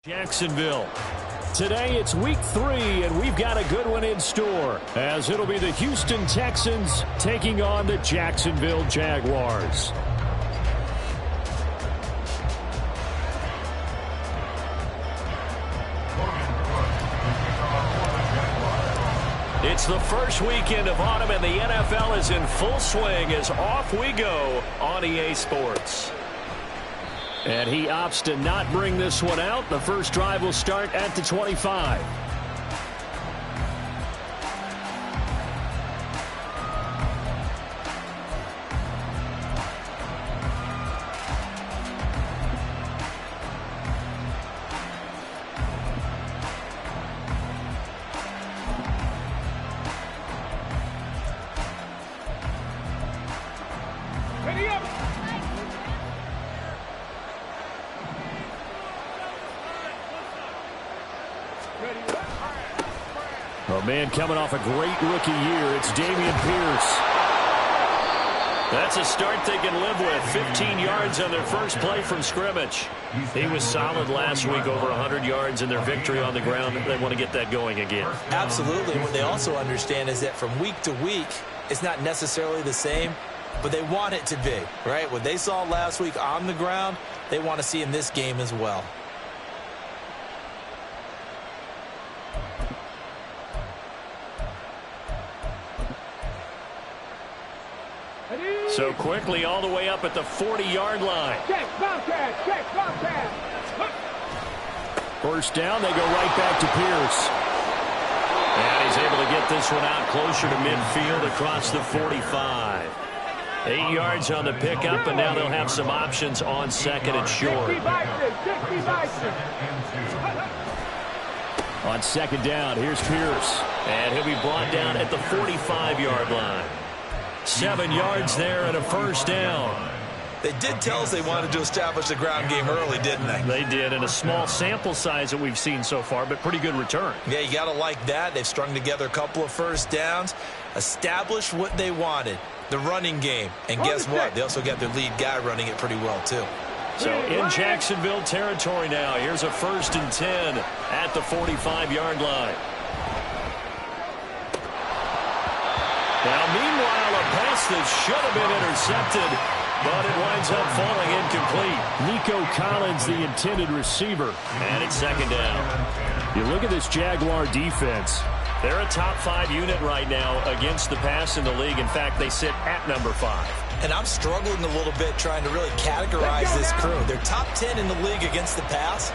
Jacksonville. Today it's week 3, and we've got a good one in store, as it'll be the Houston Texans taking on the Jacksonville Jaguars. It's the first weekend of autumn, and the NFL is in full swing as off we go on EA Sports. And he opts to not bring this one out. The first drive will start at the 25. Oh, man, coming off a great rookie year, it's Dameon Pierce. That's a start they can live with. 15 yards on their first play from scrimmage. He was solid last week, over 100 yards in their victory on the ground. They want to get that going again. Absolutely. What they also understand is that from week to week, it's not necessarily the same, but they want it to be, right? What they saw last week on the ground, they want to see in this game as well. So quickly all the way up at the 40-yard line. Check, Bobcat. First down, they go right back to Pierce. And he's able to get this one out closer to midfield across the 45. 8 yards on the pickup, and now they'll have some options on second and short. On second down, here's Pierce. And he'll be brought down at the 45-yard line. 7 yards there and a first down. They did tell us they wanted to establish the ground game early, didn't they? They did, and a small sample size that we've seen so far, but pretty good return. Yeah, you got to like that. They've strung together a couple of first downs, established what they wanted, the running game. And guess what? They also got their lead guy running it pretty well, too. So in Jacksonville territory now, here's a 1st and 10 at the 45-yard line. Now, meanwhile, a pass that should have been intercepted, but it winds up falling incomplete. Nico Collins, the intended receiver, and it's second down. You look at this Jaguar defense. They're a top 5 unit right now against the pass in the league. In fact, they sit at number 5. And I'm struggling a little bit trying to really categorize this crew. They're top 10 in the league against the pass,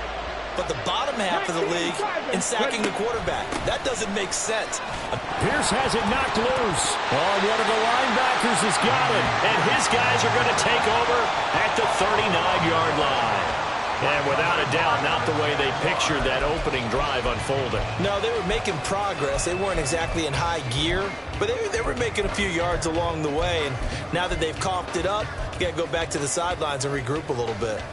but the bottom half of the league in sacking the quarterback. That doesn't make sense. Pierce has it knocked loose. Oh, one of the linebackers has got it. And his guys are going to take over at the 39-yard line. And without a doubt, not the way they pictured that opening drive unfolding. No, they were making progress. They weren't exactly in high gear, but they were making a few yards along the way. And now that they've coughed it up, you got to go back to the sidelines and regroup a little bit.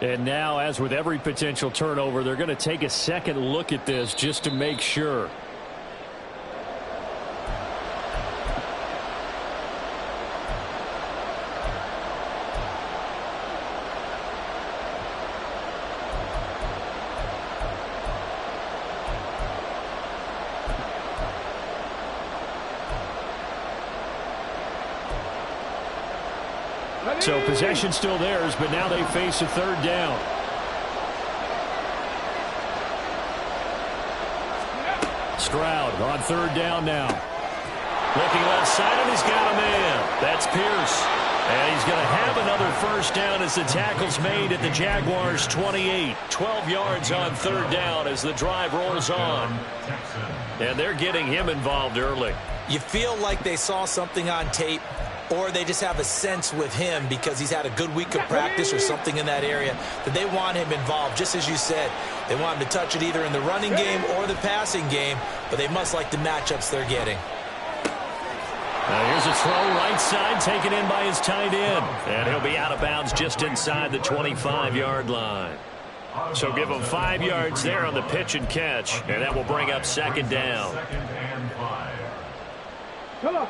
And now, as with every potential turnover, they're going to take a second look at this just to make sure. So possession still theirs, but now they face a 3rd down. Stroud on 3rd down now. Looking left side, and he's got a man. That's Pierce. And he's going to have another first down as the tackle's made at the Jaguars' 28. 12 yards on 3rd down as the drive rolls on. And they're getting him involved early. You feel like they saw something on tape, or they just have a sense with him because he's had a good week of practice or something in that area that they want him involved. Just as you said, they want him to touch it either in the running game or the passing game, but they must like the matchups they're getting. Now here's a throw right side taken in by his tight end. And he'll be out of bounds just inside the 25-yard line. So give him 5 yards there on the pitch and catch, and that will bring up 2nd down. Come on.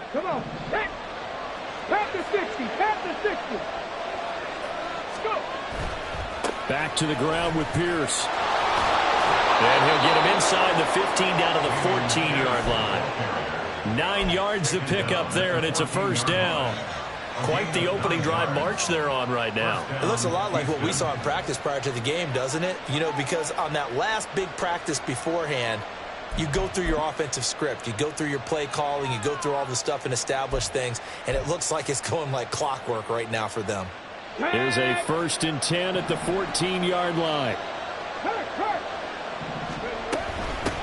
Tap the 60. Back to the ground with Pierce. And he'll get him inside the 15 down to the 14-yard line. 9 yards to pick up there, and it's a first down. Quite the opening drive march they're on right now. It looks a lot like what we saw in practice prior to the game, doesn't it? You know, because on that last big practice beforehand, you go through your offensive script. You go through your play calling. You go through all the stuff and establish things. And it looks like it's going like clockwork right now for them. Here's a 1st and 10 at the 14-yard line.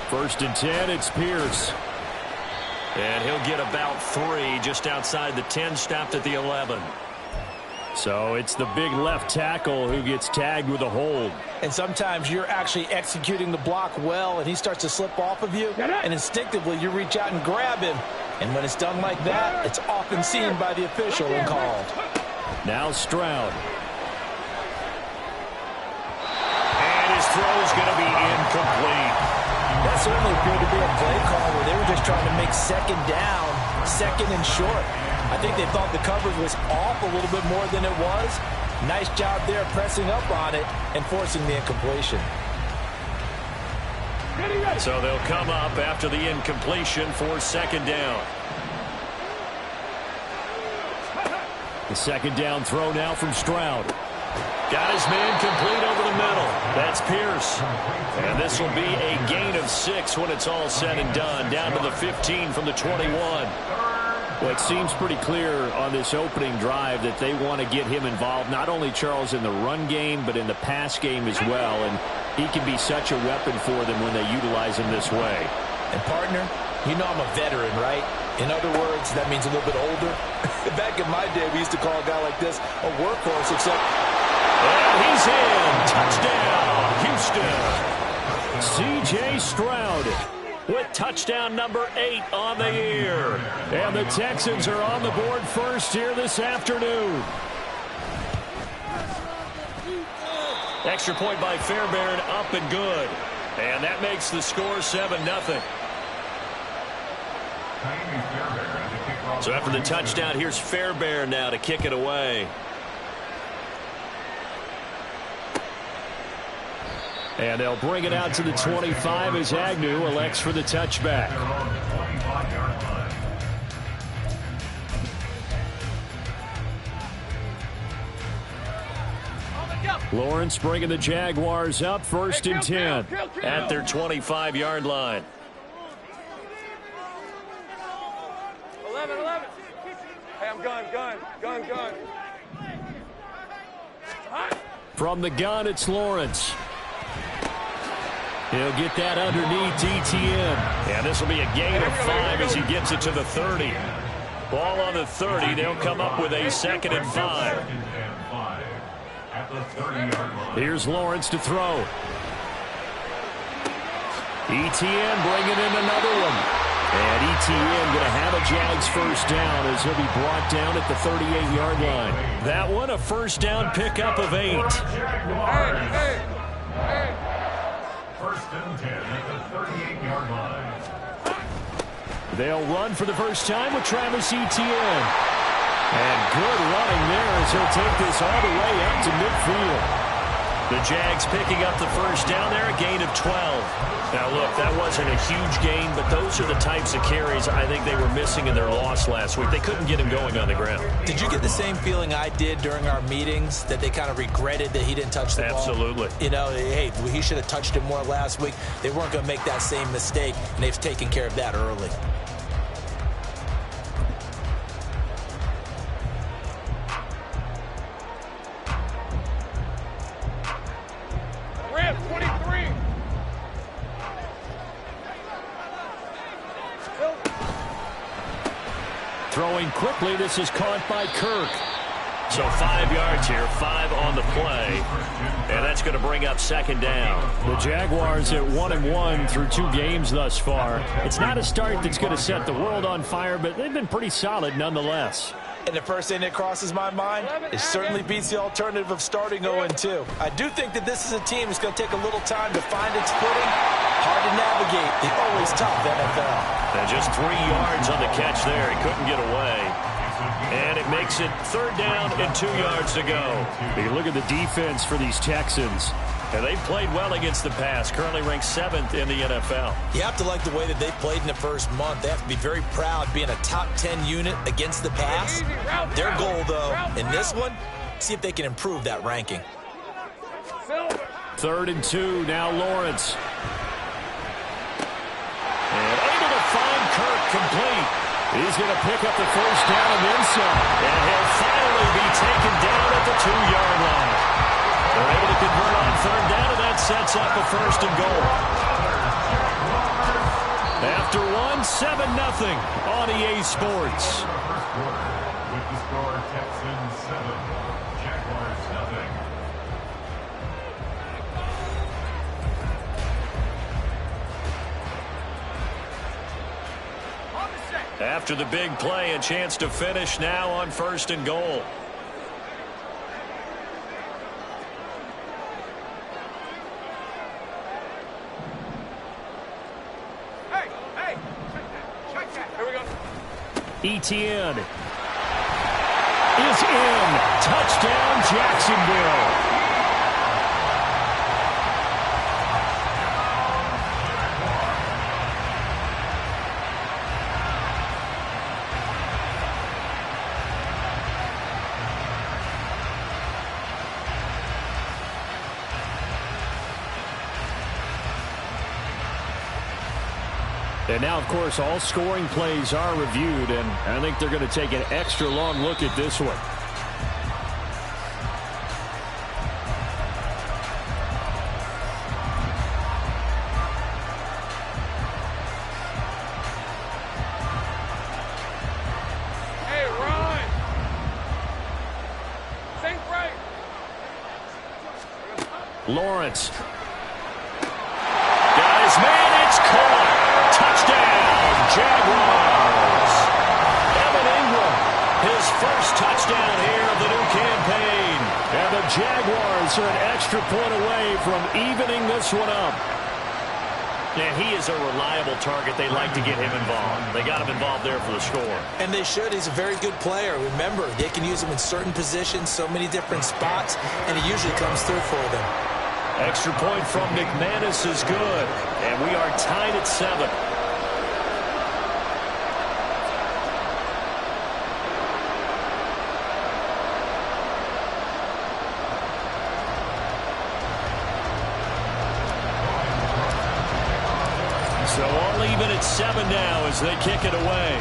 1st and 10, it's Pierce. And he'll get about 3 just outside the 10, stopped at the 11. So it's the big left tackle who gets tagged with a hold. And sometimes you're actually executing the block well, and he starts to slip off of you, and instinctively you reach out and grab him. And when it's done like that, it's often seen by the official and called. Now Stroud. And his throw's going to be incomplete. That certainly appeared to be a play call where they were just trying to make second down, second and short. I think they thought the coverage was off a little bit more than it was. Nice job there pressing up on it and forcing the incompletion. So they'll come up after the incompletion for second down. The second down throw now from Stroud. Got his man complete over the middle. That's Pierce. And this will be a gain of 6 when it's all said and done. Down to the 15 from the 21. Well, it seems pretty clear on this opening drive that they want to get him involved, not only, Charles, in the run game, but in the pass game as well. And he can be such a weapon for them when they utilize him this way. And, partner, you know I'm a veteran, right? In other words, that means a little bit older. Back in my day, we used to call a guy like this a workhorse, except... And he's in. Touchdown, Houston. C.J. Stroud with touchdown number 8 on the year. And the Texans are on the board first here this afternoon. Extra point by Fairbairn, up and good. And that makes the score 7-0. So after the touchdown, here's Fairbairn now to kick it away. And they'll bring it out to the 25 as Agnew elects for the touchback. Lawrence bringing the Jaguars up 1st and 10 at their 25-yard line. 11. Hey, I'm gun. From the gun, it's Lawrence. He'll get that underneath Etienne. And this will be a gain of 5 as he gets it to the 30. Ball on the 30. They'll come up with a 2nd and 5. Here's Lawrence to throw. Etienne bringing in another one. And Etienne going to have a Jags first down as he'll be brought down at the 38-yard line. That one a first down pickup of 8. Hey. 1st and 10 at the 38-yard line. They'll run for the first time with Travis Etienne. And good running there as he'll take this all the way up to midfield. The Jags picking up the first down there, a gain of 12. Now, look, that wasn't a huge gain, but those are the types of carries I think they were missing in their loss last week. They couldn't get him going on the ground. Did you get the same feeling I did during our meetings, that they kind of regretted that he didn't touch the ball? Absolutely. You know, hey, he should have touched it more last week. They weren't going to make that same mistake, and they've taken care of that early. Rams, 23. Throwing quickly, this is caught by Kirk. So 5 yards here, 5 on the play. And that's going to bring up second down. The Jaguars at 1-1 through 2 games thus far. It's not a start that's going to set the world on fire, but they've been pretty solid nonetheless. And the first thing that crosses my mind, it certainly beats the alternative of starting 0-2. I do think that this is a team that's going to take a little time to find its footing. Hard to navigate. The always tough NFL. And just 3 yards on the catch there. He couldn't get away. And it makes it 3rd down and 2 yards to go. You look at the defense for these Texans. And they've played well against the pass, currently ranked 7th in the NFL. You have to like the way that they played in the first month. They have to be very proud being a top 10 unit against the pass. Their goal, though, in this one, see if they can improve that ranking. 3rd and 2, now Lawrence. And able to find Kirk complete. He's going to pick up the 1st down and then some. And he'll finally be taken down at the 2-yard line. They're able to convert on 3rd down, and that sets up a 1st and goal. After 1, 7-0 on EA Sports. With the score, Texans 7, Jaguars 0. After the big play, a chance to finish now on 1st and goal. Etienne is in. Touchdown, Jacksonville. And now, of course, all scoring plays are reviewed, and I think they're going to take an extra long look at this one. Hey, Ron! Think right! Lawrence. Guys, man, it's caught. Touchdown, Jaguars. Evan Ingram, his 1st touchdown here of the new campaign. And the Jaguars are an extra point away from evening this one up. And he is a reliable target. They like to get him involved. They got him involved there for the score. And they should. He's a very good player. Remember, they can use him in certain positions, so many different spots, and he usually comes through for them. Extra point from McManus is good. And we are tied at 7. So all even at 7 now as they kick it away.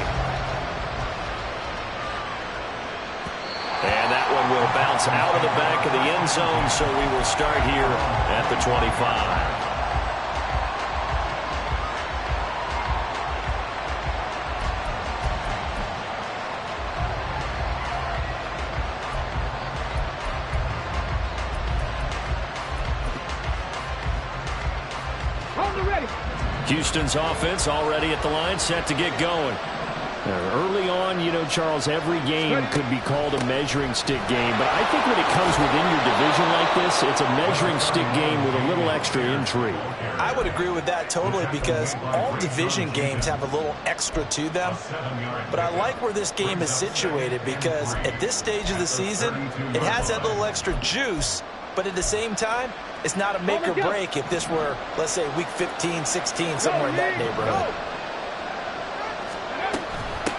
And that one will bounce out of the back of the end zone, so we will start here at the 25. Houston's offense already at the line, set to get going. Early on, you know, Charles, every game could be called a measuring stick game, but I think when it comes within your division like this, it's a measuring stick game with a little extra intrigue. I would agree with that totally, because all division games have a little extra to them. But I like where this game is situated, because at this stage of the season, it has that little extra juice, but at the same time, it's not a make or break if this were, let's say, week 15, 16, somewhere in that neighborhood.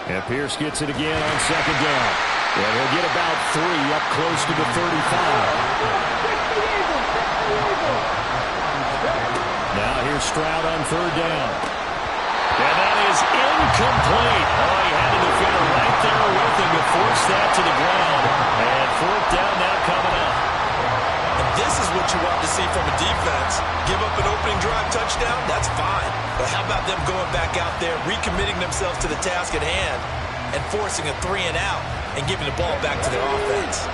And Pierce gets it again on 2nd down. And he'll get about 3 up close to the 35. Now here's Stroud on 3rd down. And that is incomplete. Oh, he had a defender right there with him to force that to the ground. And 4th down now coming up. And this is what you want to see from a defense. Give up an opening drive touchdown, that's fine. But how about them going back out there, recommitting themselves to the task at hand, and forcing a 3-and-out and giving the ball back to their offense.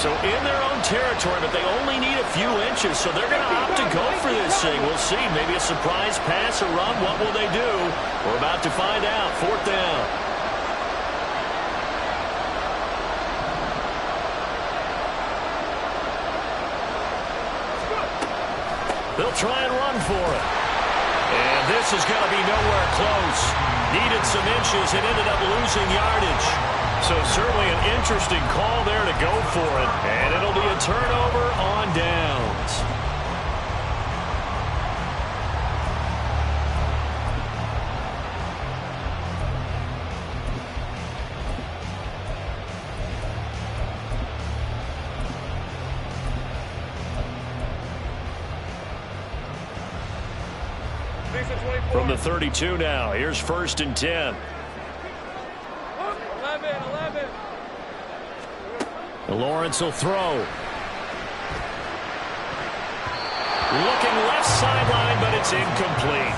So in their own territory, but they only need a few inches, so they're going to opt to go for this thing. We'll see. Maybe a surprise pass or run. What will they do? We're about to find out. 4th down. They'll try and run for it. And this is going to be nowhere close. Needed some inches and ended up losing yardage. So certainly an interesting call there to go for it. And it'll be a turnover on downs. From the 32 now, here's 1st and 10. 11. Lawrence will throw. Looking left sideline, but it's incomplete.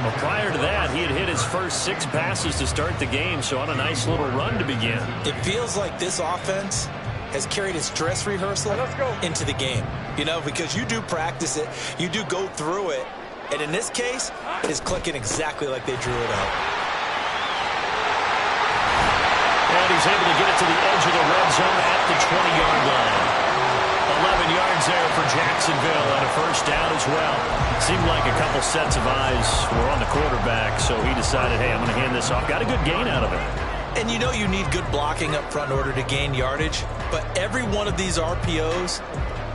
Well, prior to that, he had hit his first 6 passes to start the game, so on a nice little run to begin. It feels like this offense has carried its dress rehearsal into the game. You know, because you do practice it, you do go through it, and in this case, it's clicking exactly like they drew it out. And he's able to get it to the edge of the red zone at the 20-yard line. 11 yards there for Jacksonville and a first down as well. Seemed like a couple sets of eyes were on the quarterback, so he decided, hey, I'm going to hand this off. Got a good gain out of it. And you know you need good blocking up front in order to gain yardage, but every one of these RPOs,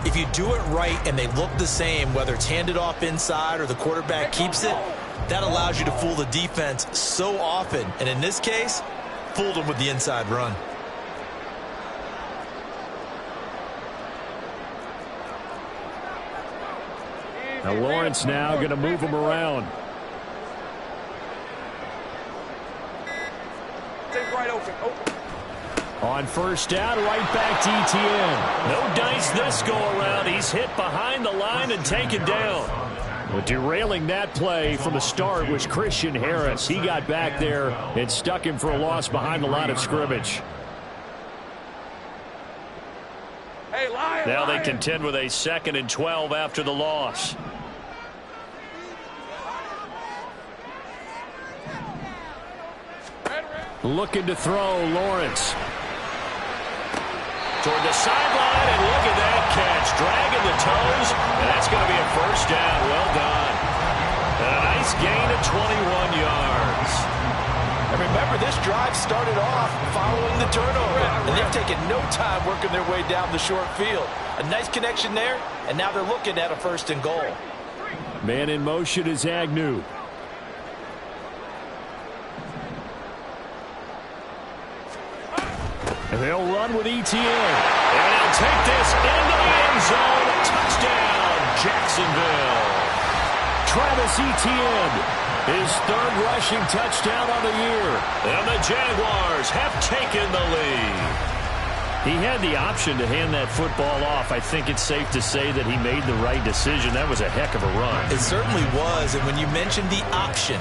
if you do it right and they look the same, whether it's handed off inside or the quarterback keeps it, that allows you to fool the defense so often. And in this case, fooled them with the inside run. Now Lawrence now going to move him around. Right open. On first down, right back to ETN. No dice this go around. He's hit behind the line and taken down. Well, derailing that play from the start was Christian Harris. He got back there and stuck him for a loss behind the line of scrimmage. Hey, Lion, now they contend with a 2nd and 12 after the loss. Looking to throw, Lawrence. Toward the sideline, and look at that catch. Dragging the toes, and that's going to be a first down. Well done. And a nice gain of 21 yards. And remember, this drive started off following the turnover, and they've taken no time working their way down the short field. A nice connection there, and now they're looking at a 1st and goal. Man in motion is Agnew. And they'll run with ETN. And they'll take this into the end zone. Touchdown, Jacksonville. Travis Etienne, his 3rd rushing touchdown of the year. And the Jaguars have taken the lead. He had the option to hand that football off. I think it's safe to say that he made the right decision. That was a heck of a run. It certainly was. And when you mentioned the option,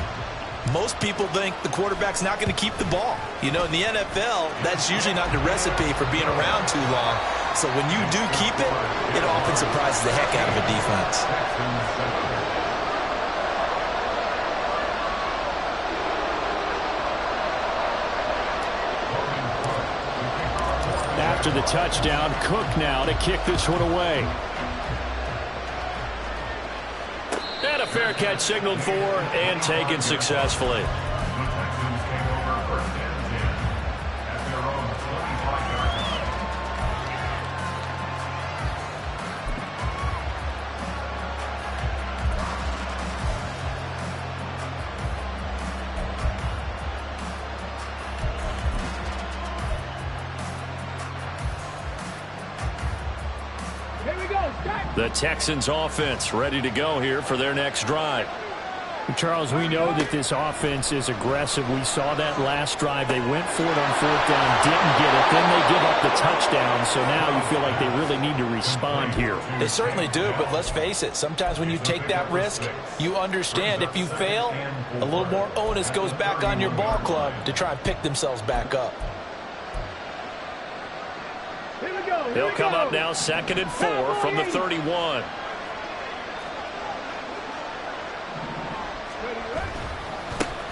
most people think the quarterback's not going to keep the ball. You know, in the NFL, that's usually not the recipe for being around too long. So when you do keep it, it often surprises the heck out of a defense. After the touchdown, Cook now to kick this one away. And a fair catch signaled for and taken successfully. The Texans offense ready to go here for their next drive. Charles, we know that this offense is aggressive. We saw that last drive. They went for it on 4th down, didn't get it. Then they give up the touchdown. So now you feel like they really need to respond here. They certainly do, but let's face it. Sometimes when you take that risk, you understand if you fail, a little more onus goes back on your ball club to try and pick themselves back up. They'll come up now 2nd and 4 from the 31.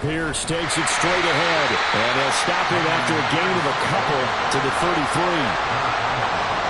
Pierce takes it straight ahead, and he'll stop it after a gain of a couple to the 33.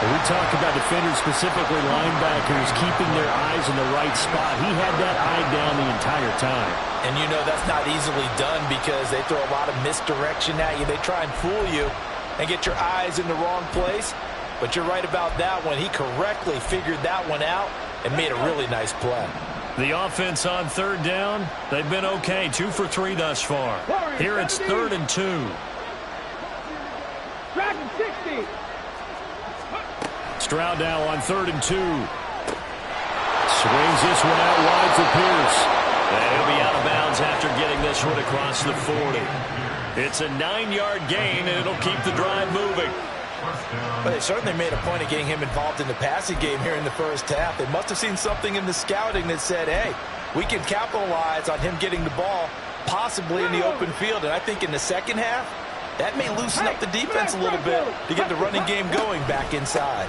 We talk about defenders, specifically linebackers, keeping their eyes in the right spot. He had that eye down the entire time. And you know that's not easily done because they throw a lot of misdirection at you. They try and fool you. and get your eyes in the wrong place. But you're right about that one. He correctly figured that one out and made a really nice play. The offense on third down, they've been okay. 2 for 3 thus far. Here it's 3rd and 2. Dragon 60. Stroud now on 3rd and 2. Swings this one out wide for Pierce. And he'll be out of bounds after getting this one across the 40. It's a 9-yard gain, and it'll keep the drive moving. But they certainly made a point of getting him involved in the passing game here in the first half. They must have seen something in the scouting that said, hey, we can capitalize on him getting the ball possibly in the open field. And I think in the second half, that may loosen up the defense a little bit to get the running game going back inside.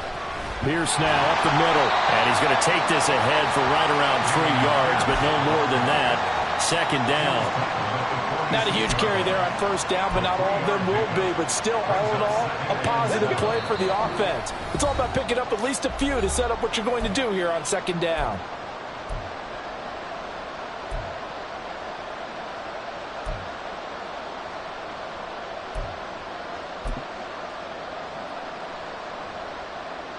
Pierce now up the middle. And he's going to take this ahead for right around 3 yards, but no more than that. 2nd down. Not a huge carry there on first down, but not all of them will be. But still, all in all, a positive play for the offense. It's all about picking up at least a few to set up what you're going to do here on 2nd down.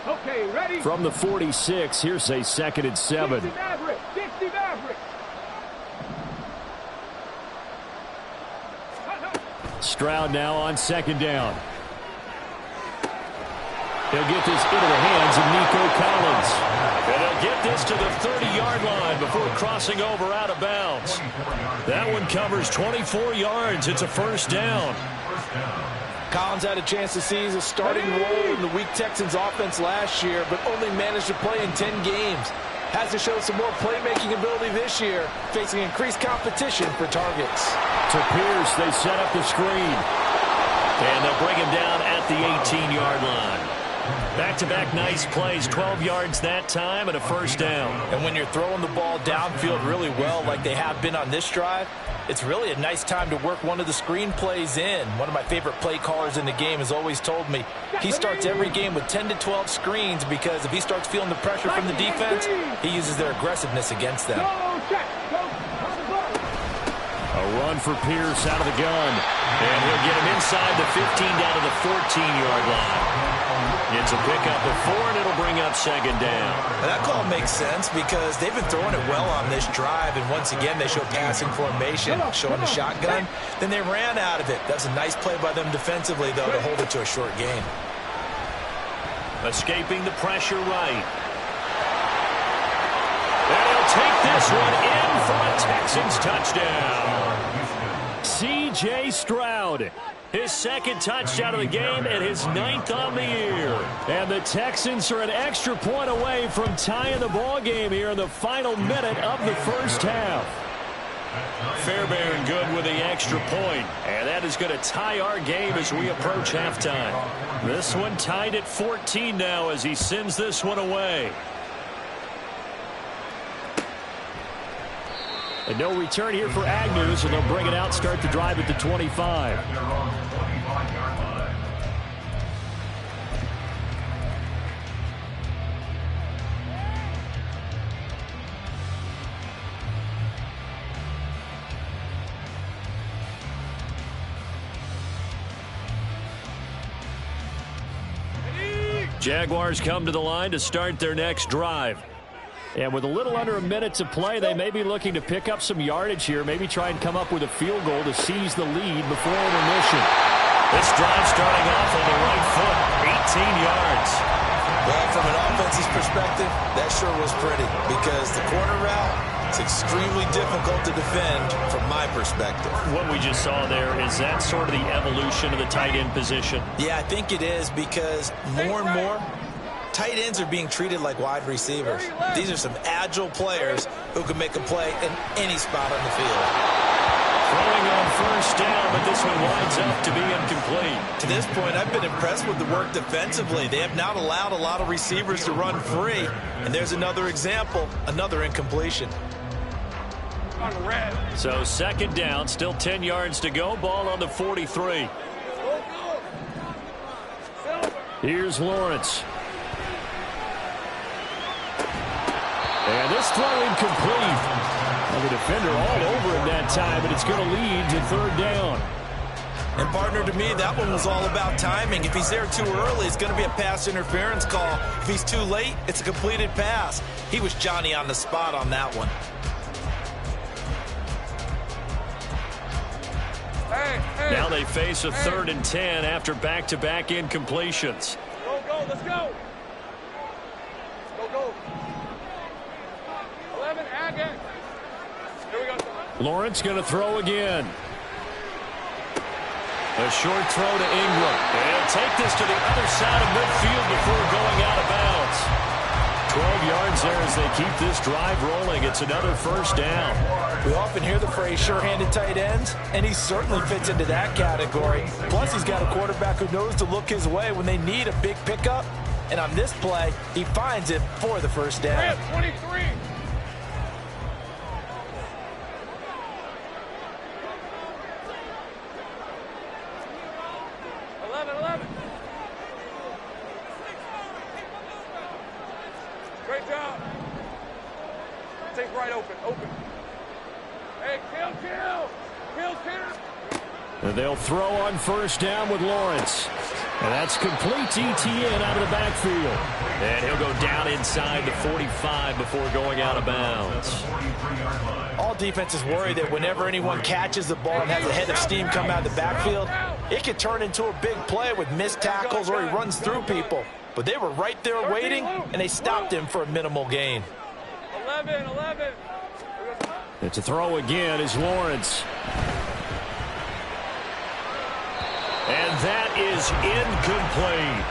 Okay, ready? From the 46, here's a 2nd and 7. 60 Maverick. 60 Maverick. Stroud now on 2nd down. He'll get this into the hands of Nico Collins. And he'll get this to the 30-yard line before crossing over out of bounds. That one covers 24 yards. It's a 1st down. Collins had a chance to seize a starting role in the weak Texans offense last year, but only managed to play in 10 games. Has to show some more playmaking ability this year, facing increased competition for targets. To Pierce, they set up the screen. And they'll bring him down at the 18-yard line. Back-to-back nice plays, 12 yards that time and a 1st down. And when you're throwing the ball downfield really well like they have been on this drive, it's really a nice time to work one of the screen plays in. One of my favorite play callers in the game has always told me he starts every game with 10 to 12 screens because if he starts feeling the pressure from the defense, he uses their aggressiveness against them. A run for Pierce out of the gun. And he'll get him inside the 15 down to the 14-yard line. It's a pickup of 4, and it'll bring up 2nd down. And that call makes sense because they've been throwing it well on this drive, and once again they show passing formation, showing the shotgun. Then they ran out of it. That's a nice play by them defensively, though, to hold it to a short gain. Escaping the pressure right. And he'll take this one in for a Texans touchdown. C.J. Stroud. His 2nd touchdown of the game and his 9th on the year. And the Texans are an extra point away from tying the ball game here in the final minute of the first half. Fairbairn good with the extra point. And that is going to tie our game as we approach halftime. This one tied at 14 now as he sends this one away. And no return here for Agnew, so they'll bring it out, start the drive at the 25. Jaguars come to the line to start their next drive. And with a little under a minute to play, they may be looking to pick up some yardage here, maybe try and come up with a field goal to seize the lead before intermission. This drive starting off on the right foot, 18 yards. Well, from an offense's perspective, that sure was pretty because the corner route is extremely difficult to defend from my perspective. What we just saw there, is that sort of the evolution of the tight end position? Yeah, I think it is because more and more, tight ends are being treated like wide receivers. These are some agile players who can make a play in any spot on the field. Throwing on 1st down, but this one winds up to be incomplete. To this point, I've been impressed with the work defensively. They have not allowed a lot of receivers to run free. And there's another example, another incompletion. So 2nd down, still 10 yards to go. Ball on the 43. Here's Lawrence. And this throw incomplete. And the defender all over him that time, but it's going to lead to 3rd down. And, partner, to me, that one was all about timing. If he's there too early, it's going to be a pass interference call. If he's too late, it's a completed pass. He was Johnny on the spot on that one. Now they face a 3rd and 10 after back-to-back incompletions. Go, let's go. Go. 11, again. Here we go. Lawrence going to throw again. A short throw to Ingram. And take this to the other side of midfield before going out of bounds. 12 yards there as they keep this drive rolling. It's another first down. We often hear the phrase sure-handed tight ends, and he certainly fits into that category. Plus, he's got a quarterback who knows to look his way when they need a big pickup. And on this play, he finds it for the first down. 23. Great job. Take right open. Hey, kill. And they'll throw on first down with Lawrence. And that's complete to Etienne out of the backfield. And he'll go down inside the 45 before going out of bounds. All defenses worry that whenever anyone catches the ball and has a head of steam come out of the backfield, it could turn into a big play with missed tackles or he runs through people. But they were right there waiting, and they stopped him for a minimal gain. 11. And to throw again is Lawrence. And that is incomplete.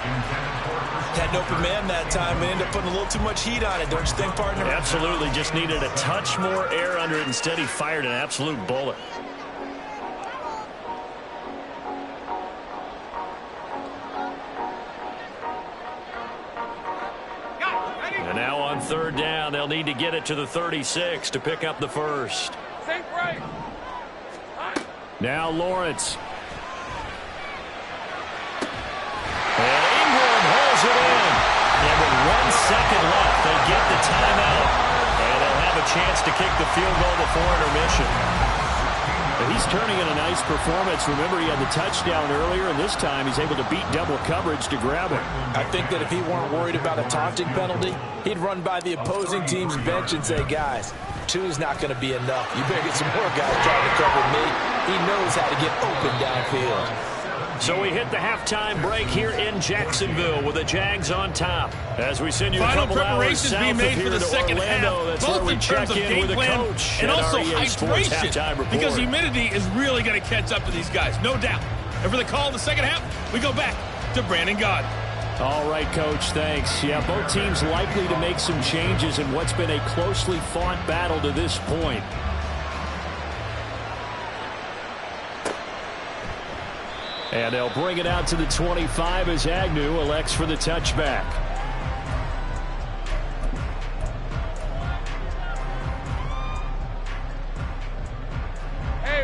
Had an open man that time and ended up putting a little too much heat on it, don't you think, partner? Absolutely. Just needed a touch more air under it. Instead, he fired an absolute bullet. And now on 3rd down, they'll need to get it to the 36 to pick up the first. Think right. Now Lawrence. And Ingram holds it in. And with 1 second left, they get the timeout. And they'll have a chance to kick the field goal before intermission. But he's turning in a nice performance. Remember, he had the touchdown earlier, and this time he's able to beat double coverage to grab it. I think that if he weren't worried about a taunting penalty, he'd run by the opposing team's bench and say, guys, 2's not going to be enough. You better get some more guys trying to cover me. He knows how to get open downfield. So we hit the halftime break here in Jacksonville with the Jags on top. As we send you a couple hours south being made of here for the to second Orlando, half, that's both where we in check terms of in game with the plan coach and also REA Sports hydration, halftime report. because humidity is really going to catch up to these guys, no doubt. And for the call in the second half, we go back to Brandon Gaudin. All right, Coach, thanks. Yeah, both teams likely to make some changes in what's been a closely fought battle to this point. And they'll bring it out to the 25 as Agnew elects for the touchback.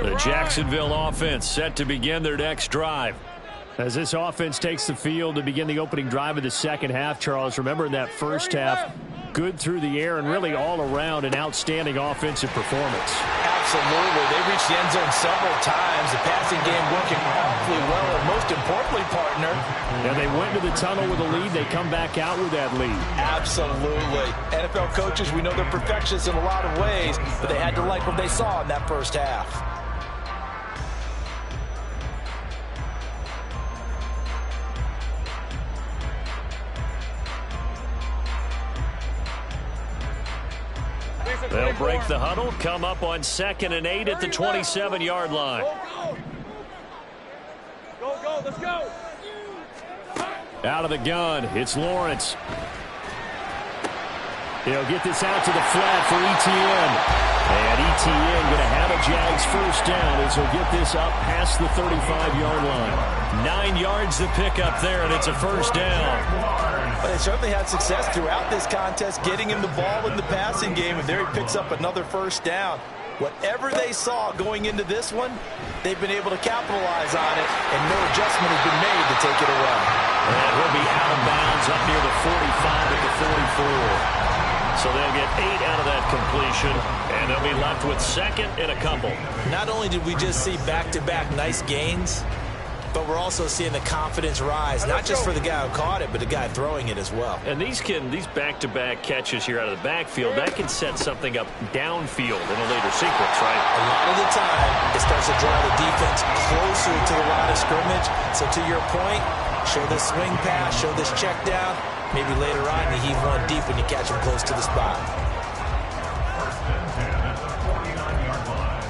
The Jacksonville offense set to begin their next drive. As this offense takes the field to begin the opening drive of the second half, Charles, remember in that first half, good through the air and really all around an outstanding offensive performance. Absolutely. They reached the end zone several times. The passing game working awfully well, and most importantly, partner. And they went to the tunnel with a lead. They come back out with that lead. Absolutely. NFL coaches, we know they're perfectionists in a lot of ways, but they had to like what they saw in that first half. They'll break the huddle, come up on 2nd and 8 at the 27-yard line. Go, let's go. Out of the gun, it's Lawrence. He'll get this out to the flat for Etienne. And Etienne going to have a Jags first down as he'll get this up past the 35-yard line. 9 yards to pick up there, and it's a first down. But they certainly had success throughout this contest, getting him the ball in the passing game, and there he picks up another first down. Whatever they saw going into this one, they've been able to capitalize on it, and no adjustment has been made to take it away. And he'll be out of bounds up near the 45 at the 44. So they'll get 8 out of that completion, and they'll be left with 2nd and a couple. Not only did we just see back-to-back nice gains, but we're also seeing the confidence rise, not just for the guy who caught it, but the guy throwing it as well. And these back-to-back catches here out of the backfield, that can set something up downfield in a later sequence, right? A lot of the time, it starts to draw the defense closer to the line of scrimmage. So to your point, show this swing pass, show this check down. Maybe later on you heave one deep when you catch him close to the spot. First and 10 at the 49-yard line.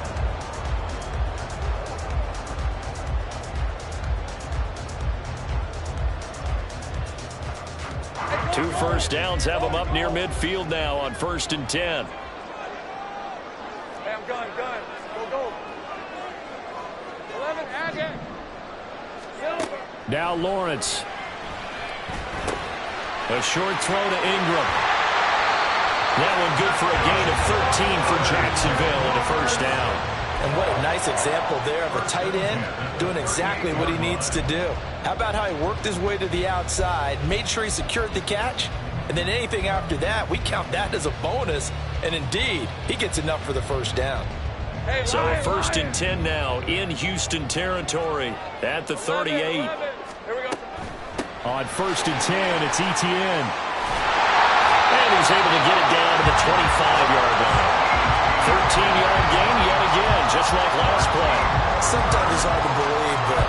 Two first downs have them up near midfield now on 1st and 10. Hey, I'm gun. Go. 11, Agate. Silver. Now Lawrence. A short throw to Ingram. That one good for a gain of 13 for Jacksonville and a first down. And what a nice example there of a tight end doing exactly what he needs to do. How about how he worked his way to the outside, made sure he secured the catch, and then anything after that, we count that as a bonus. And indeed, he gets enough for the first down. Hey, So Lion, 1st Lion. and 10 now in Houston territory at the 38. 11. Here we go. On 1st and 10, it's Etienne. And he's able to get it down to the 25-yard line. 13-yard gain yet again, just like last play. Sometimes it's hard to believe, but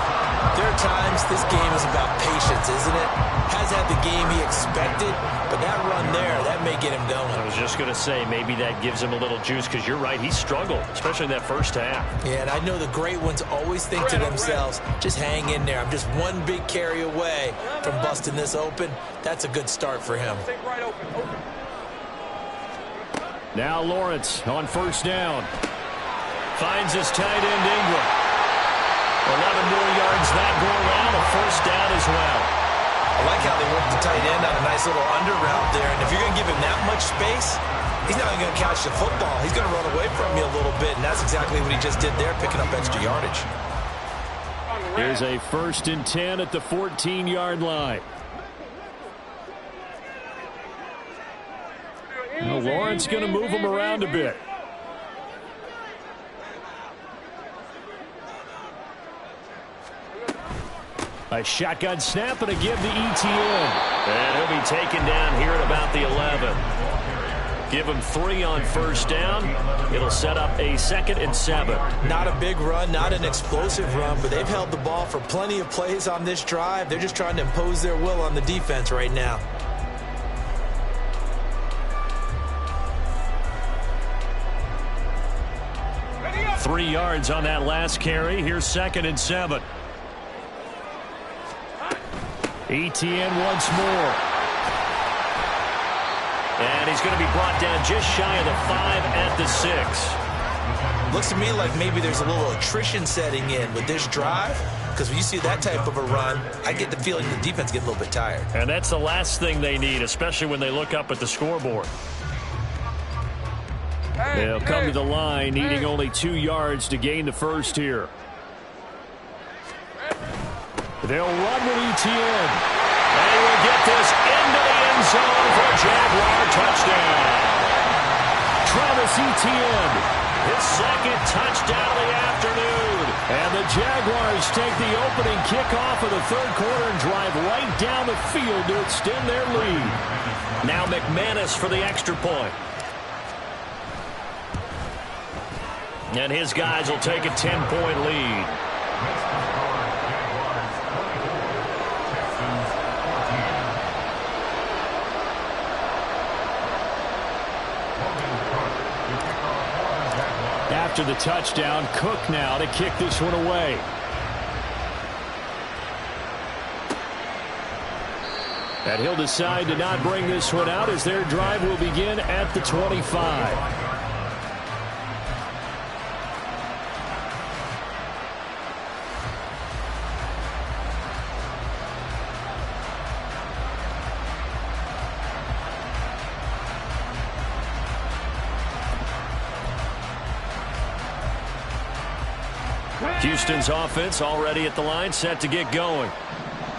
there are times this game is about patience, isn't it? Has had the game he expected, but that run there, that may get him going. I was just going to say, maybe that gives him a little juice, because you're right, he struggled, especially in that first half. Yeah, and I know the great ones always think to themselves, just hang in there. I'm just one big carry away from busting this open. That's a good start for him. Take right open. Now Lawrence on 1st down. Finds his tight end Ingram. 11 more yards that go around, a first down as well. I like how they work the tight end on a nice little under route there. And if you're going to give him that much space, he's not going to catch the football. He's going to run away from you a little bit, and that's exactly what he just did there, picking up extra yardage. Here's a 1st and 10 at the 14-yard line. Now Lawrence going to move him around a bit. A shotgun snap and a give to Etienne. And he'll be taken down here at about the 11. Give him 3 on first down. It'll set up a 2nd and 7. Not a big run, not an explosive run, but they've held the ball for plenty of plays on this drive. They're just trying to impose their will on the defense right now. Ready up. 3 yards on that last carry. Here's 2nd and 7. Etienne once more. And he's going to be brought down just shy of the 5 at the 6. Looks to me like maybe there's a little attrition setting in with this drive, because when you see that type of a run, I get the feeling the defense gets a little bit tired. And that's the last thing they need, especially when they look up at the scoreboard. Hey, They'll come hey. to the line, needing only 2 yards to gain the first here. They'll run with Etienne. And he will get this into the end zone for a Jaguar touchdown. Travis Etienne. His 2nd touchdown of the afternoon. And the Jaguars take the opening kickoff of the 3rd quarter and drive right down the field to extend their lead. Now McManus for the extra point. And his guys will take a 10-point lead. After the touchdown, Cook now to kick this one away. And he'll decide to not bring this one out as their drive will begin at the 25. Houston's offense already at the line, set to get going.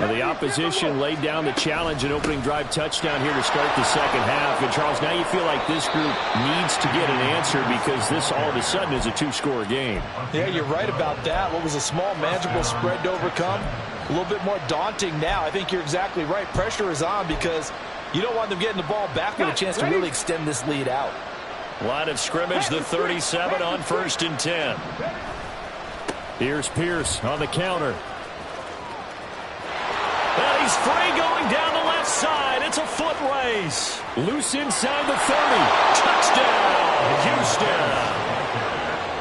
And the opposition laid down the challenge and opening drive touchdown here to start the second half. And, Charles, now you feel like this group needs to get an answer because this all of a sudden is a two-score game. Yeah, you're right about that. What was a small, manageable spread to overcome? A little bit more daunting now. I think you're exactly right. Pressure is on because you don't want them getting the ball back with a chance to really extend this lead out. Line of scrimmage, the 37 on 1st and 10. Here's Pierce on the counter. And he's free going down the left side. It's a foot race. Loose inside the 30. Touchdown, Houston.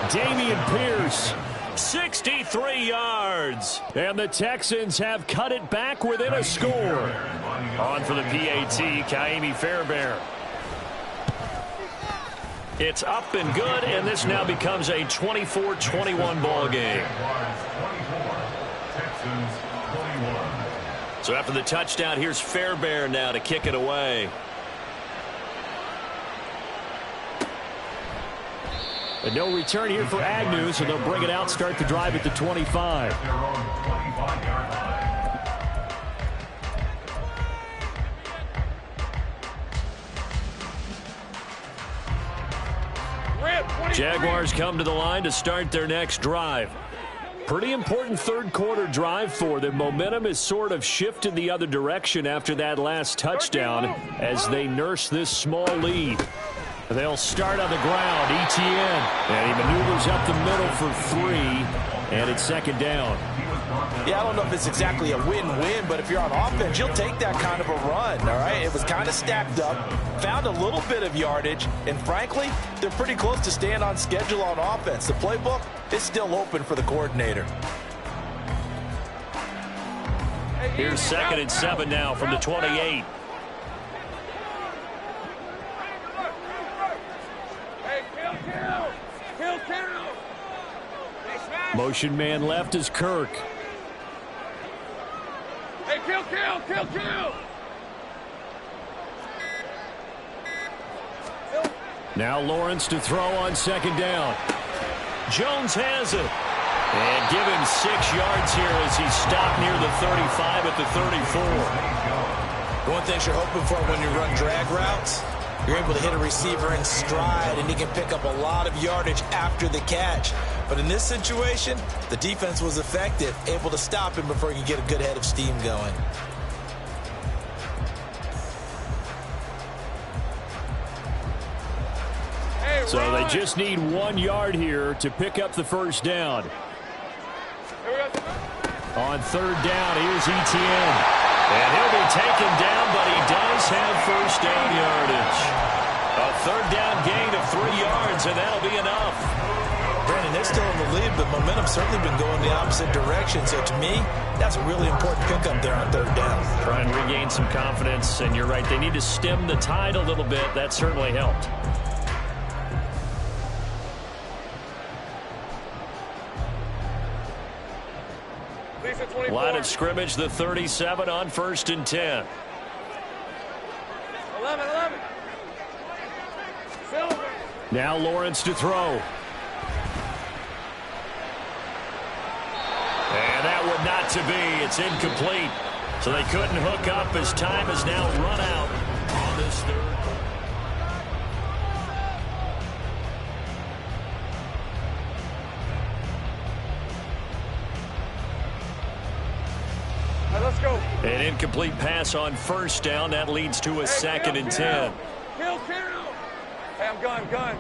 Dameon Pierce. 63 yards. And the Texans have cut it back within a score. On for the PAT, Ka'imi Fairbairn. It's up and good, and this now becomes a 24-21 ball game. So after the touchdown, here's Fairbairn now to kick it away. And no return here for Agnew, so they'll bring it out, start the drive at the 25. Jaguars come to the line to start their next drive. Pretty important third quarter drive for them. Momentum has sort of shifted the other direction after that last touchdown as they nurse this small lead. They'll start on the ground. Etienne. And he maneuvers up the middle for 3. And it's second down. Yeah, I don't know if it's exactly a win-win, but if you're on offense, you'll take that kind of a run, all right? It was kind of stacked up, found a little bit of yardage, and frankly, they're pretty close to staying on schedule on offense. The playbook is still open for the coordinator. Here's 2nd and 7 now from the 28. Motion man left is Kirk. Hey, kill! Now Lawrence to throw on second down. Jones has it. And give him 6 yards here as he stopped near the 35 at the 34. One thing you're hoping for when you run drag routes, you're able to hit a receiver in stride, and he can pick up a lot of yardage after the catch. But in this situation, the defense was effective, able to stop him before he could get a good head of steam going. So they just need 1 yard here to pick up the first down. On third down, here's Etienne. And he'll be taken down, but he does have first down yardage. A third down gain of 3 yards, and that'll be enough. Brandon, they're still in the lead, but momentum's certainly been going the opposite direction. So to me, that's a really important pickup there on third down. Try and regain some confidence, and you're right. They need to stem the tide a little bit. That certainly helped. Line of scrimmage, the 37 on 1st and 10. 11. Silver. Now Lawrence to throw. And that would not to be. It's incomplete. So they couldn't hook up as time has now run out on this third. Let's go. An incomplete pass on first down. That leads to a 2nd and 10. Kill. Hey, I'm gun.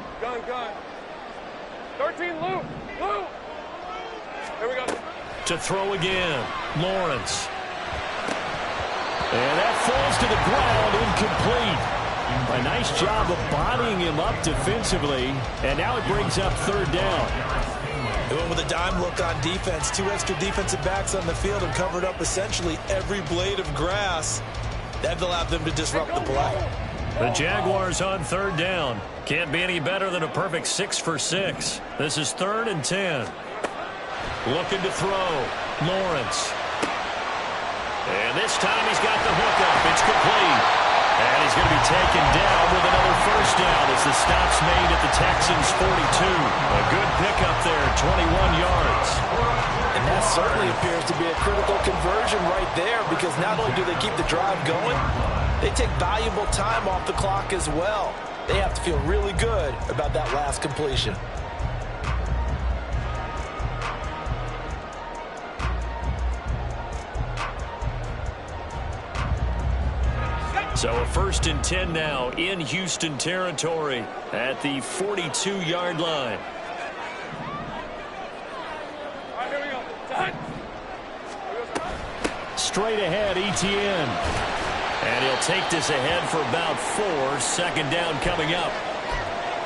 13, Lou. Here we go. To throw again, Lawrence. And that falls to the ground, incomplete. A nice job of bodying him up defensively. And now it brings up third down. They went with a dime look on defense. 2 extra defensive backs on the field and covered up essentially every blade of grass. That allowed them to disrupt the play. The Jaguars on third down. Can't be any better than a perfect 6 for 6. This is 3rd and 10. Looking to throw. Lawrence. And this time he's got the hookup. It's complete. And he's going to be taken down with another first down as the stop's made at the Texans' 42. A good pickup there, 21 yards. And that certainly appears to be a critical conversion right there, because not only do they keep the drive going, they take valuable time off the clock as well. They have to feel really good about that last completion. So a 1st and 10 now in Houston territory at the 42-yard line. All right, here we go. Done. Straight ahead, Etienne. And he'll take this ahead for about 4. 2nd down coming up.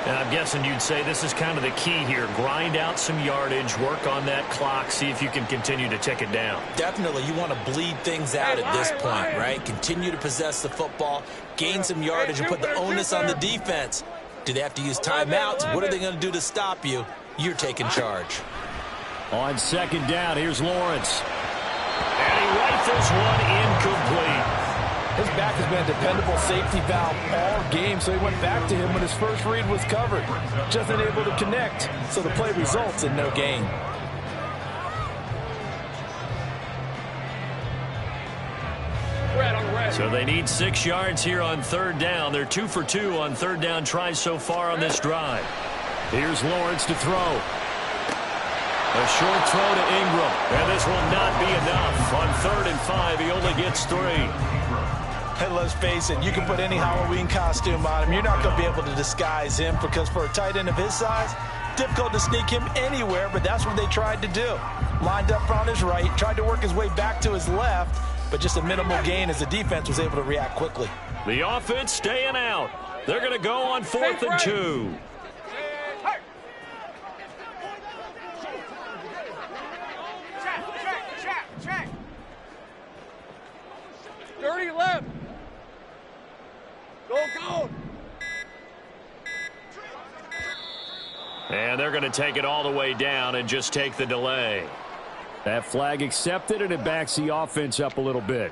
And I'm guessing you'd say this is kind of the key here. Grind out some yardage, work on that clock, see if you can continue to tick it down. Definitely, you want to bleed things out at this point, right? Continue to possess the football, gain some yardage, and put the onus on the defense. Do they have to use timeouts? What are they going to do to stop you? You're taking charge. On 2nd down, here's Lawrence. And he rifles one incomplete. His back has been a dependable safety valve all game, so he went back to him when his first read was covered. Just unable to connect, so the play results in no gain. So they need 6 yards here on 3rd down. They're 2 for 2 on 3rd down tries so far on this drive. Here's Lawrence to throw. A short throw to Ingram. And this will not be enough. On 3rd and 5, he only gets 3. Hey, let's face it, you can put any Halloween costume on him. You're not going to be able to disguise him, because for a tight end of his size, difficult to sneak him anywhere, but that's what they tried to do. Lined up on his right, tried to work his way back to his left, but just a minimal gain as the defense was able to react quickly. The offense staying out. They're going to go on 4th and 2. Check. Dirty left. Go. And they're going to take it all the way down and just take the delay. That flag accepted, and it backs the offense up a little bit.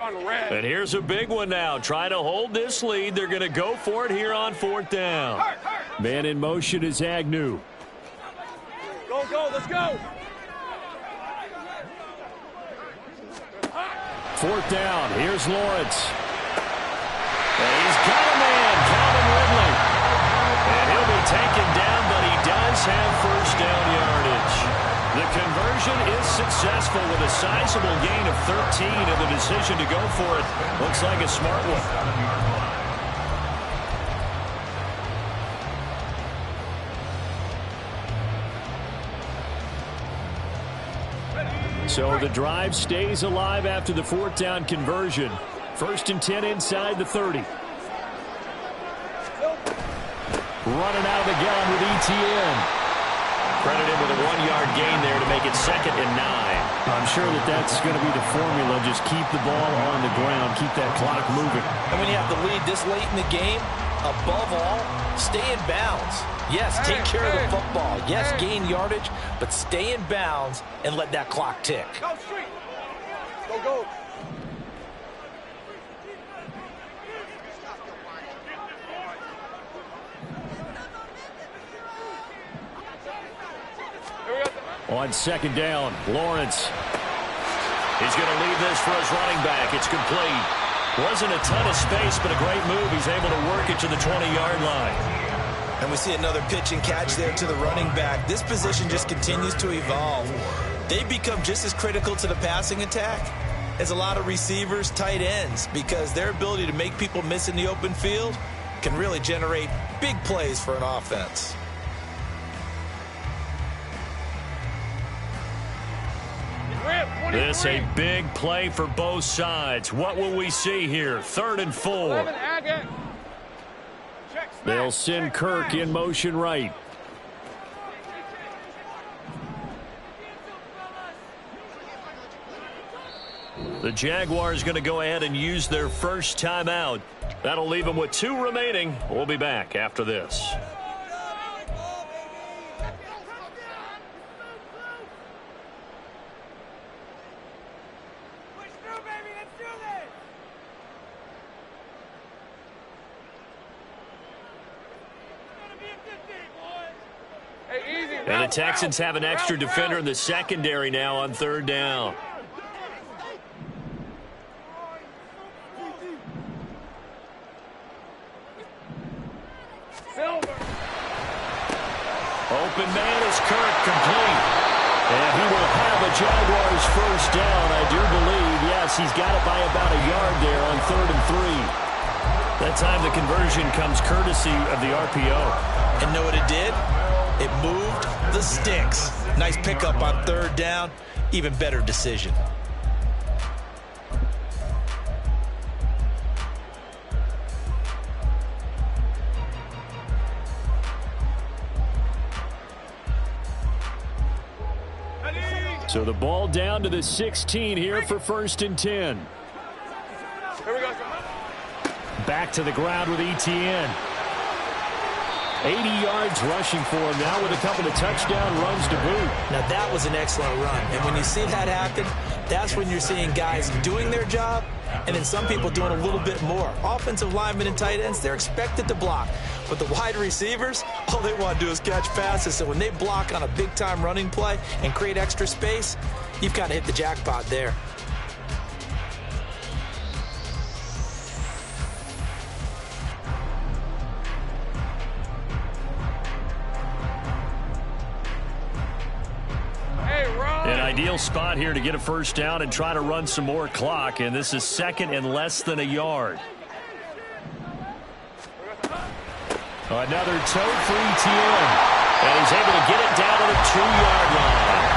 And here's a big one now. Trying to hold this lead. They're going to go for it here on 4th down. Man in motion is Agnew. Go, let's go. 4th down. Here's Lawrence. And he's got a man, Calvin Ridley. And he'll be taken down, but he does have 1st down yardage. The conversion is successful with a sizable gain of 13, and the decision to go for it looks like a smart one. So the drive stays alive after the 4th down conversion. 1st and 10 inside the 30. Running out of the gun with Etienne. Credited with a 1-yard gain there to make it 2nd and 9. I'm sure that's going to be the formula. Just keep the ball on the ground. Keep that clock moving. And when you have the lead this late in the game, above all, stay in bounds. Yes, take care of the football. Yes, gain yardage, but stay in bounds and let that clock tick. Go straight. Go. On 2nd down, Lawrence. He's going to leave this for his running back. It's complete. Wasn't a ton of space, but a great move. He's able to work it to the 20-yard line. And we see another pitch and catch there to the running back. This position just continues to evolve. They become just as critical to the passing attack as a lot of receivers, tight ends, because their ability to make people miss in the open field can really generate big plays for an offense. This a big play for both sides. What will we see here? 3rd and 4. They'll send Kirk in motion right. The Jaguars going to go ahead and use their first timeout. That'll leave them with 2 remaining. We'll be back after this. And the Texans have an extra defender in the secondary now on 3rd down. Open man is Kirk, complete. And he will have a Jaguars first down, I do believe. Yes, he's got it by about a yard there on 3rd and 3. That time the conversion comes courtesy of the RPO. And know what it did? It moved the sticks. Nice pickup on 3rd down. Even better decision. So the ball down to the 16 here for 1st and 10. Here we go. Back to the ground with Etienne. 80 yards rushing for him now with a couple of touchdown runs to boot. Now that was an excellent run. And when you see that happen, that's when you're seeing guys doing their job and then some people doing a little bit more. Offensive linemen and tight ends, they're expected to block. But the wide receivers, all they want to do is catch passes. So when they block on a big-time running play and create extra space, you've kind of hit the jackpot there. An ideal spot here to get a first down and try to run some more clock, and this is 2nd and less than a yard. Another toe for Etienne. And he's able to get it down to the 2-yard line.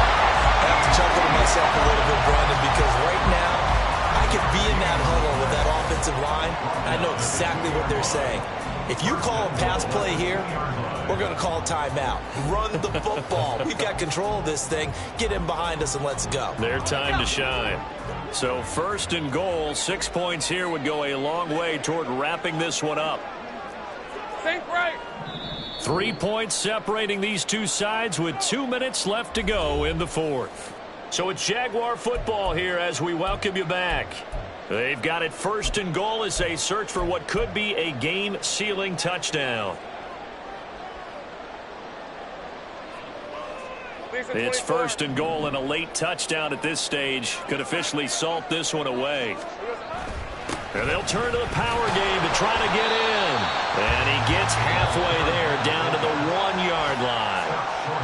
I have to chuckle to myself a little bit, Brandon, because right now I could be in that huddle with that offensive line. I know exactly what they're saying. If you call a pass play here, we're going to call timeout. Run the football. We've got control of this thing. Get in behind us and let's go. Their time to shine. So 1st and goal, 6 points here would go a long way toward wrapping this one up. Think right. 3 points separating these two sides with 2 minutes left to go in the 4th. So it's Jaguar football here as we welcome you back. They've got it 1st and goal as they search for what could be a game-sealing touchdown. It's 1st and goal, and a late touchdown at this stage could officially salt this one away. And they'll turn to the power game to try to get in. And he gets halfway there down to the 1-yard line.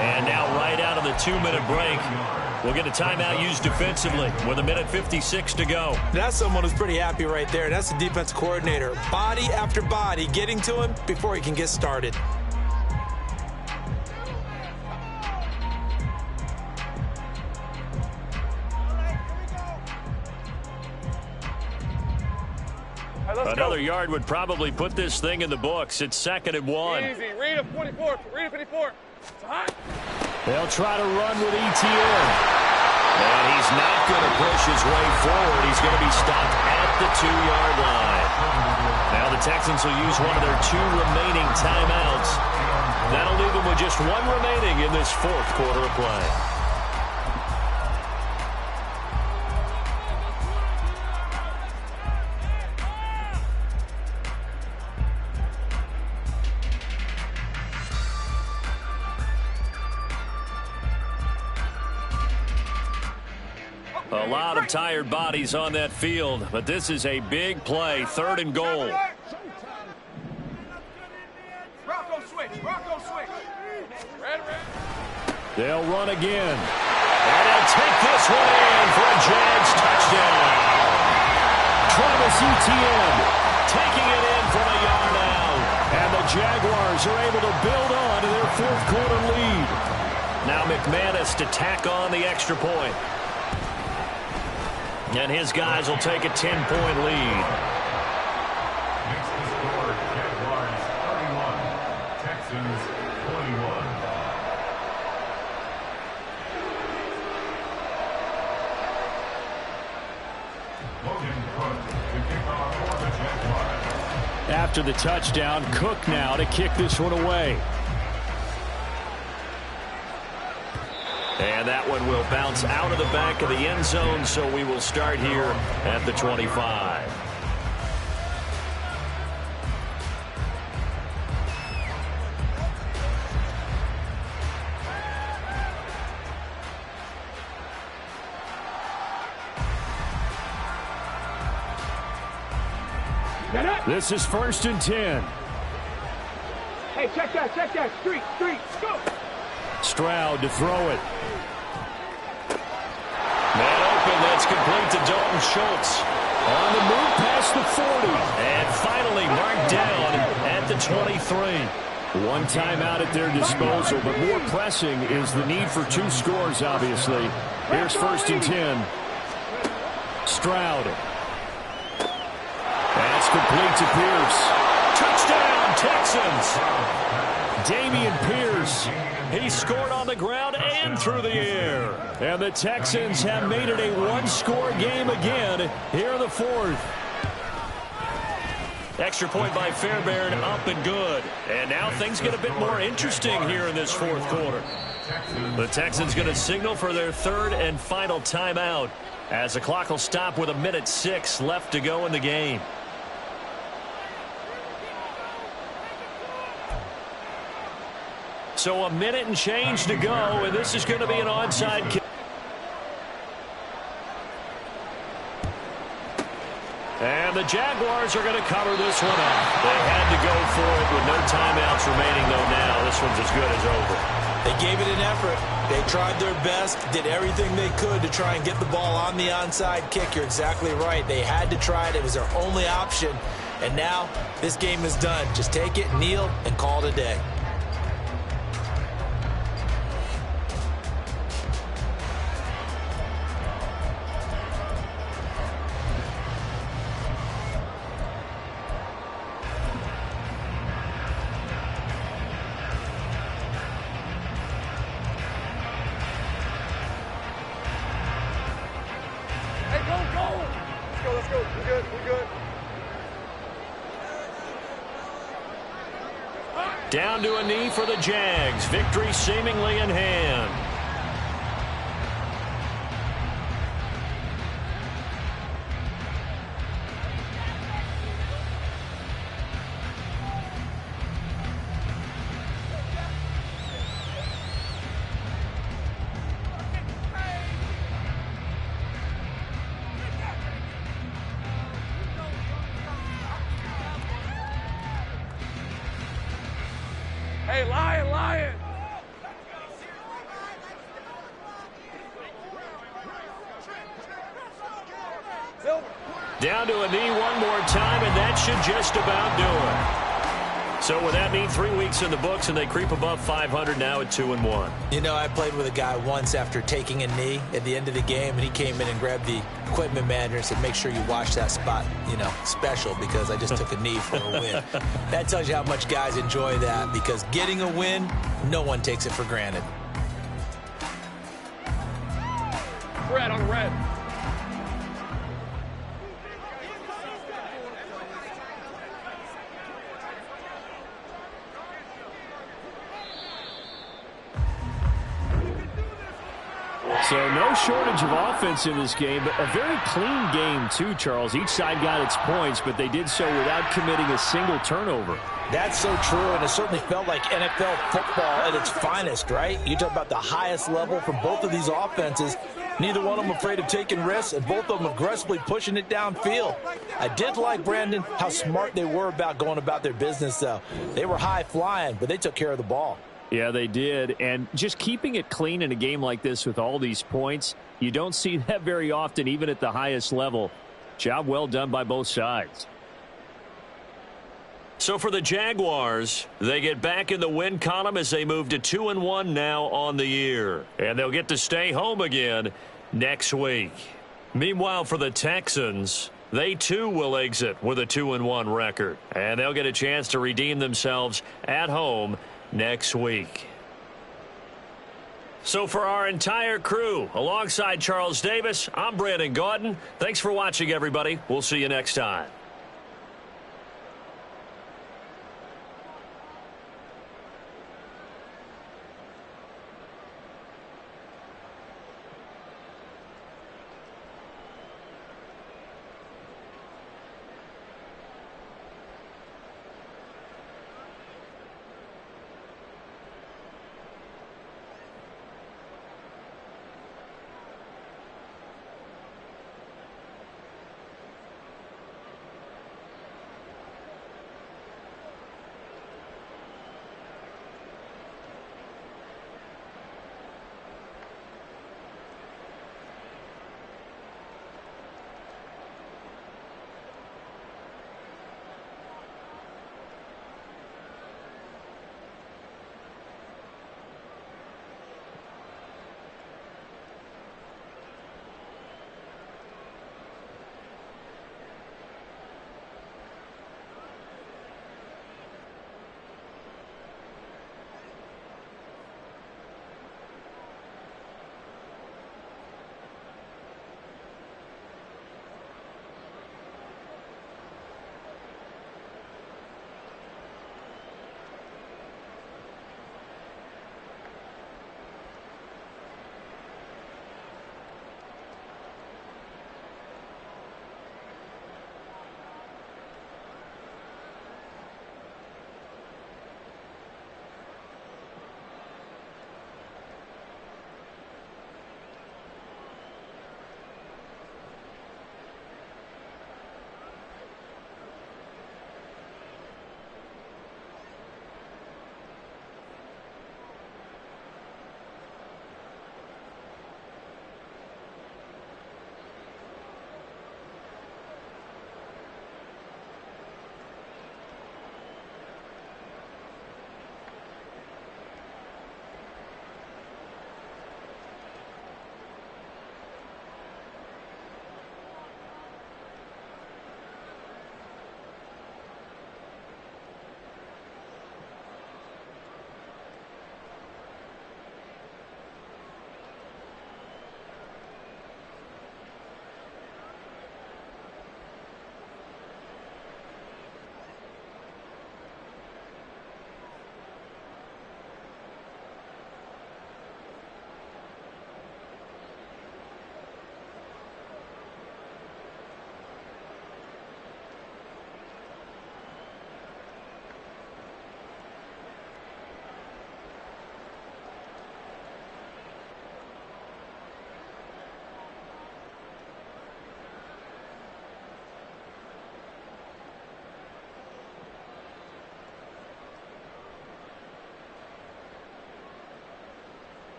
And now right out of the 2-minute break, we'll get a timeout used defensively with 1:56 to go. That's someone who's pretty happy right there. That's the defense coordinator. Body after body getting to him before he can get started. Another yard would probably put this thing in the books. It's 2nd and 1. Easy. Read a 24. Read a 54. They'll try to run with Etienne. And he's not going to push his way forward. He's going to be stopped at the 2-yard line. Now the Texans will use one of their 2 remaining timeouts. That'll leave them with just 1 remaining in this 4th quarter of play. A lot of tired bodies on that field, but this is a big play, 3rd and goal. Rocco switch. Rocco switch. Red. They'll run again. And they'll take this one in for a Jags touchdown. Travis Etienne Taking it in from a yard out. And the Jaguars are able to build on to their 4th quarter lead. Now McManus to tack on the extra point. And his guys will take a 10-point lead. Makes the score Jaguars 31, Texans 21. after the touchdown. Cook now to kick this one away. And that one will bounce out of the back of the end zone, so we will start here at the 25. This is 1st and 10. Hey, check that. Street, go. Stroud to throw it. Man open, that's complete to Dalton Schultz. On the move past the 40. And finally marked down at the 23. One timeout at their disposal, but more pressing is the need for 2 scores, obviously. Here's 1st and 10. Stroud. That's complete to Pierce. Touchdown, Texans. Dameon Pierce. He scored on the ground and through the air. And the Texans have made it a 1-score game again here in the 4th. Extra point by Fairbairn, up and good. And now things get a bit more interesting here in this 4th quarter. The Texans going to signal for their 3rd and final timeout as the clock will stop with 1:06 left to go in the game. So 1 minute and change to go, and this is going to be an onside kick. And the Jaguars are going to cover this one up. They had to go for it with no timeouts remaining, though now this one's as good as over. They gave it an effort. They tried their best, did everything they could to try and get the ball on the onside kick. You're exactly right. They had to try it. It was their only option. And now this game is done. Just take it, kneel, and call it a day. Let's go. We're good. Down to a knee for the Jags. Victory seemingly in hand. Hey, Lion! Down to a knee one more time, and that should just about do it. So with that mean 3 weeks in the books, and they creep above 500 now at 2-1. You know, I played with a guy once after taking a knee at the end of the game, and he came in and grabbed the equipment manager and said, make sure you watch that spot, special, because I just took a knee for a win. That tells you how much guys enjoy that, because getting a win, no one takes it for granted. Red on red. So no shortage of offense in this game, but a very clean game too, Charles. Each side got its points, but they did so without committing a single turnover. That's so true, and it certainly felt like NFL football at its finest, right? You talk about the highest level from both of these offenses. Neither one of them afraid of taking risks, and both of them aggressively pushing it downfield. I did like, Brandon, how smart they were about going about their business, though. They were high-flying, but they took care of the ball. Yeah, they did. And just keeping it clean in a game like this with all these points, you don't see that very often, even at the highest level. Job well done by both sides. So for the Jaguars, they get back in the win column as they move to 2-1 now on the year. And they'll get to stay home again next week. Meanwhile, for the Texans, they too will exit with a 2-1 record. And they'll get a chance to redeem themselves at home next week. So for our entire crew, alongside Charles Davis, I'm Brandon Gaudin. Thanks for watching, everybody. We'll see you next time.